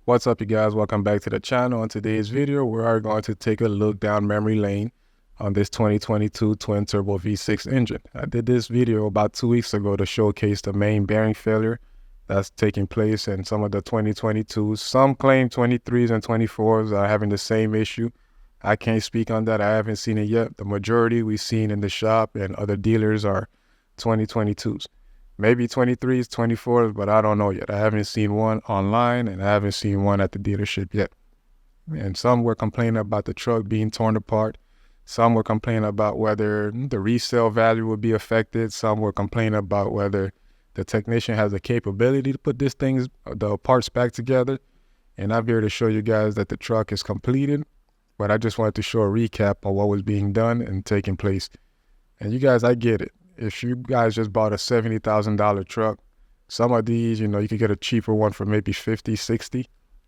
What's up, you guys? Welcome back to the channel. In today's video, we are going to take a look down memory lane on this 2022 twin turbo V6 engine. I did this video about 2 weeks ago to showcase the main bearing failure that's taking place in some of the 2022s. Some claim 23s and 24s are having the same issue. I can't speak on that. I haven't seen it yet. The majority we've seen in the shop and other dealers are 2022s. Maybe 23s, 24s, but I don't know yet. I haven't seen one online and I haven't seen one at the dealership yet. And some were complaining about the truck being torn apart. Some were complaining about whether the resale value would be affected. Some were complaining about whether the technician has the capability to put the parts back together. And I'm here to show you guys that the truck is completed, but I just wanted to show a recap on what was being done and taking place. And you guys, I get it. If you guys just bought a $70,000 truck, some of these, you could get a cheaper one for maybe 50, 60.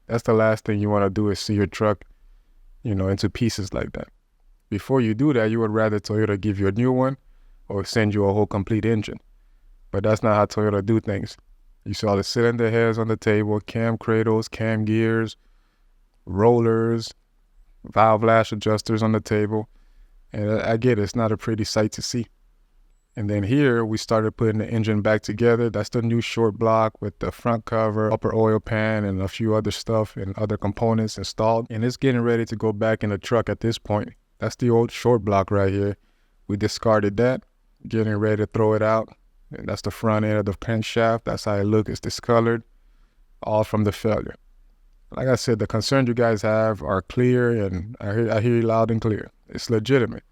That's the last thing you want to do is see your truck, into pieces like that. Before you do that, you would rather Toyota give you a new one or send you a whole complete engine. But that's not how Toyota do things. You saw the cylinder heads on the table, cam cradles, cam gears, rollers, valve lash adjusters on the table. And I get it, it's not a pretty sight to see. And then here we started putting the engine back together. That's the new short block with the front cover, upper oil pan, and a few other stuff and other components installed. And it's getting ready to go back in the truck at this point. That's the old short block right here. We discarded that, getting ready to throw it out. And that's the front end of the pan shaft. That's how it looks. It's discolored, all from the failure. Like I said, the concerns you guys have are clear, and I hear you loud and clear. It's legitimate.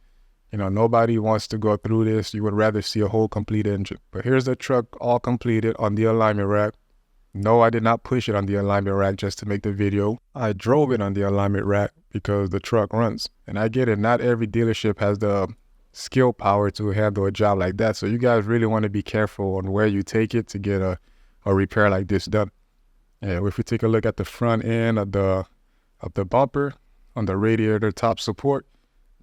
Nobody wants to go through this. You would rather see a whole complete engine. But here's the truck all completed on the alignment rack. No, I did not push it on the alignment rack just to make the video. I drove it on the alignment rack because the truck runs. And I get it, not every dealership has the skill power to handle a job like that. So you guys really want to be careful on where you take it to get a repair like this done. And if we take a look at the front end of the bumper on the radiator top support,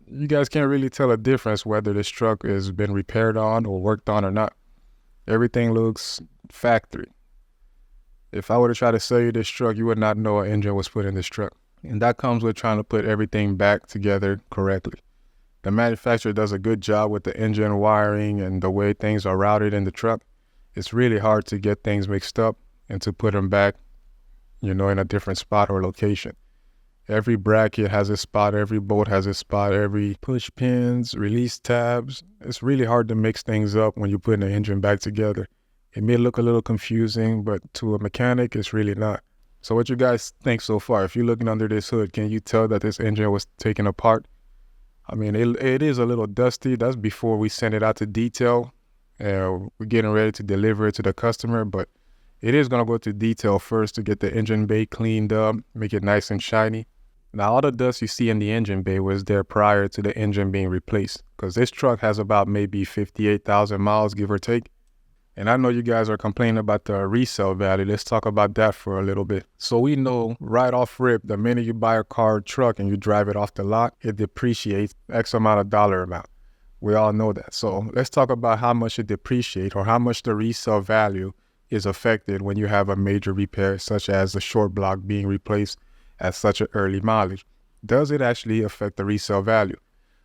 you guys can't really tell a difference whether this truck has been repaired on or worked on or not. Everything looks factory. If I were to try to sell you this truck, you would not know an engine was put in this truck. And that comes with trying to put everything back together correctly. The manufacturer does a good job with the engine wiring and the way things are routed in the truck. It's really hard to get things mixed up and to put them back, in a different spot or location. Every bracket has a spot, every bolt has a spot, every push pins, release tabs. It's really hard to mix things up when you're putting the engine back together. It may look a little confusing, but to a mechanic, it's really not. So what you guys think so far? If you're looking under this hood, can you tell that this engine was taken apart? I mean, it is a little dusty. That's before we send it out to detail. We're getting ready to deliver it to the customer, but it is going to go to detail first to get the engine bay cleaned up, make it nice and shiny. Now, all the dust you see in the engine bay was there prior to the engine being replaced, because this truck has about maybe 58,000 miles, give or take. And I know you guys are complaining about the resale value. Let's talk about that for a little bit. So we know right off rip, the minute you buy a car or truck and you drive it off the lot, it depreciates X amount of dollar amount. We all know that. So let's talk about how much it depreciates or how much the resale value is affected when you have a major repair, such as the short block being replaced at such an early mileage. Does it actually affect the resale value?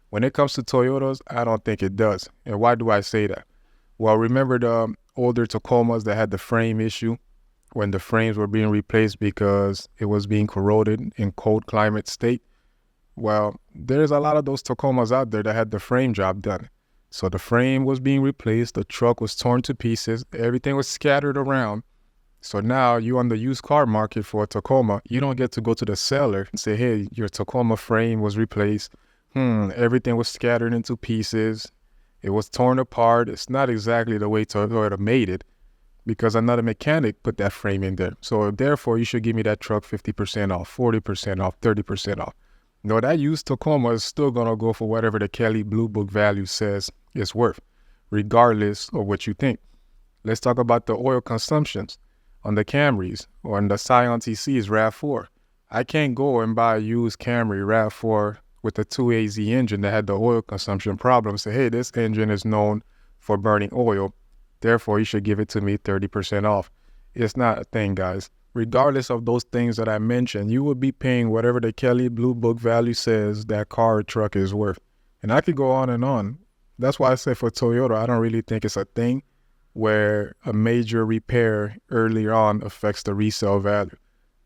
When it comes to Toyotas, I don't think it does. And why do I say that? Well, remember the older Tacomas that had the frame issue when the frames were being replaced because it was being corroded in cold climate state? Well, there's a lot of those Tacomas out there that had the frame job done. So the frame was being replaced, the truck was torn to pieces, everything was scattered around. So now you on the used car market for a Tacoma, you don't get to go to the seller and say, hey, your Tacoma frame was replaced. Everything was scattered into pieces. It was torn apart. It's not exactly the way Toyota made it because another mechanic put that frame in there. So therefore, you should give me that truck 50% off, 40% off, 30% off. No, that used Tacoma is still going to go for whatever the Kelley Blue Book value says it's worth, regardless of what you think. Let's talk about the oil consumptions on the Camrys or on the Scion TCs RAV4. I can't go and buy a used Camry RAV4 with a 2AZ engine that had the oil consumption problem. Say, hey, this engine is known for burning oil. Therefore, you should give it to me 30% off. It's not a thing, guys. regardless of those things that I mentioned, you would be paying whatever the Kelley Blue Book value says that car or truck is worth. And I could go on and on. That's why I say for Toyota, I don't really think it's a thing where a major repair earlier on affects the resale value.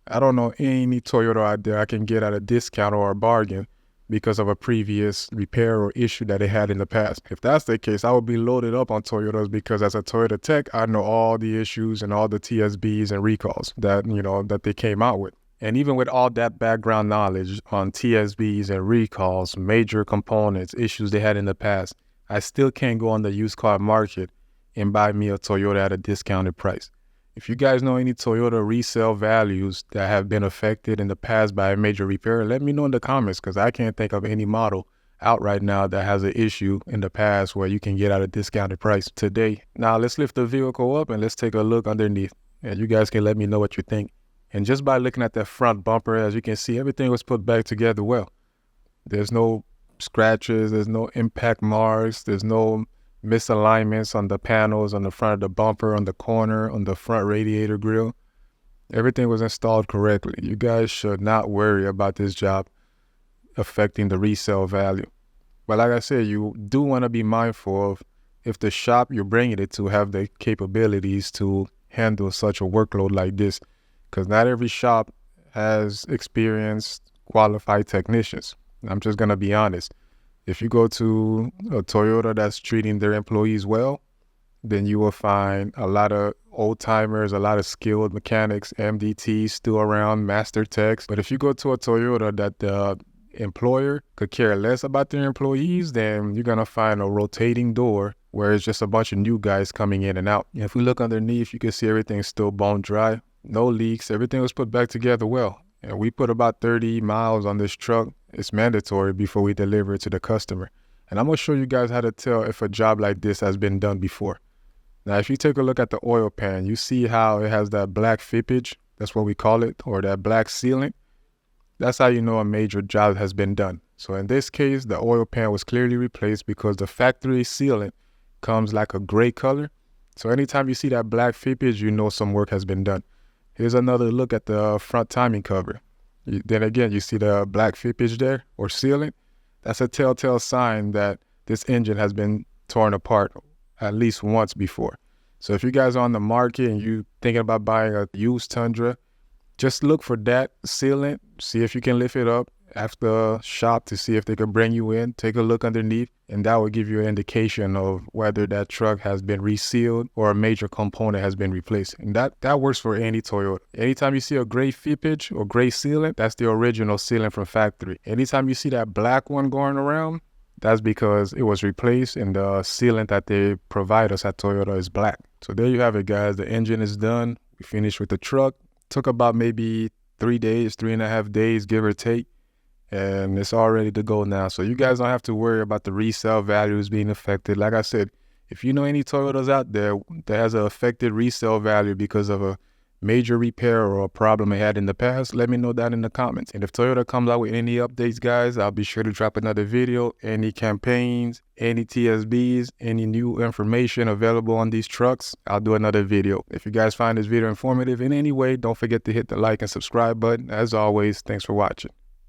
I don't know any Toyota out there I can get at a discount or a bargain because of a previous repair or issue that they had in the past. If that's the case, I would be loaded up on Toyotas because as a Toyota tech, I know all the issues and all the TSBs and recalls that, that they came out with. And even with all that background knowledge on TSBs and recalls, major components, issues they had in the past, I still can't go on the used car market and buy me a Toyota at a discounted price. If you guys know any Toyota resale values that have been affected in the past by a major repair, let me know in the comments because I can't think of any model out right now that has an issue in the past where you can get at a discounted price today. Now let's lift the vehicle up and let's take a look underneath. And you guys can let me know what you think. And just by looking at that front bumper, as you can see, everything was put back together well. There's no scratches, there's no impact marks, there's no misalignments on the panels, on the front of the bumper, on the corner, on the front radiator grille. Everything was installed correctly. You guys should not worry about this job affecting the resale value. But like I said, you do want to be mindful of if the shop you're bringing it to have the capabilities to handle such a workload like this, because not every shop has experienced qualified technicians. I'm just going to be honest. If you go to a Toyota that's treating their employees well, then you will find a lot of old timers, a lot of skilled mechanics, MDTs still around, master techs. But if you go to a Toyota that the employer could care less about their employees, then you're going to find a rotating door where it's just a bunch of new guys coming in and out. And if we look underneath, you can see everything's still bone dry, no leaks. Everything was put back together well. And we put about 30 miles on this truck. It's mandatory before we deliver it to the customer. And I'm going to show you guys how to tell if a job like this has been done before. Now, if you take a look at the oil pan, you see how it has that black fippage. That's what we call it, or that black sealant. That's how you know a major job has been done. So in this case, the oil pan was clearly replaced because the factory sealant comes like a gray color. So anytime you see that black fippage, you know some work has been done. Here's another look at the front timing cover. Then again, you see the black fippage there, or sealant. That's a telltale sign that this engine has been torn apart at least once before. So if you guys are on the market and you're thinking about buying a used Tundra, just look for that sealant, see if you can lift it up, ask the shop to see if they can bring you in, take a look underneath, and that will give you an indication of whether that truck has been resealed or a major component has been replaced. And that works for any Toyota. Anytime you see a gray fippage or gray sealant, that's the original sealant from factory. Anytime you see that black one going around, that's because it was replaced and the sealant that they provide us at Toyota is black. So there you have it, guys. The engine is done. We finished with the truck. Took about maybe 3 days, 3.5 days, give or take. And it's all ready to go now. So you guys don't have to worry about the resale values being affected. Like I said, if you know any Toyotas out there that has an affected resale value because of a major repair or a problem they had in the past, let me know that in the comments. And if Toyota comes out with any updates, guys, I'll be sure to drop another video. Any campaigns, any TSBs, any new information available on these trucks, I'll do another video. If you guys find this video informative in any way, don't forget to hit the like and subscribe button. As always, thanks for watching.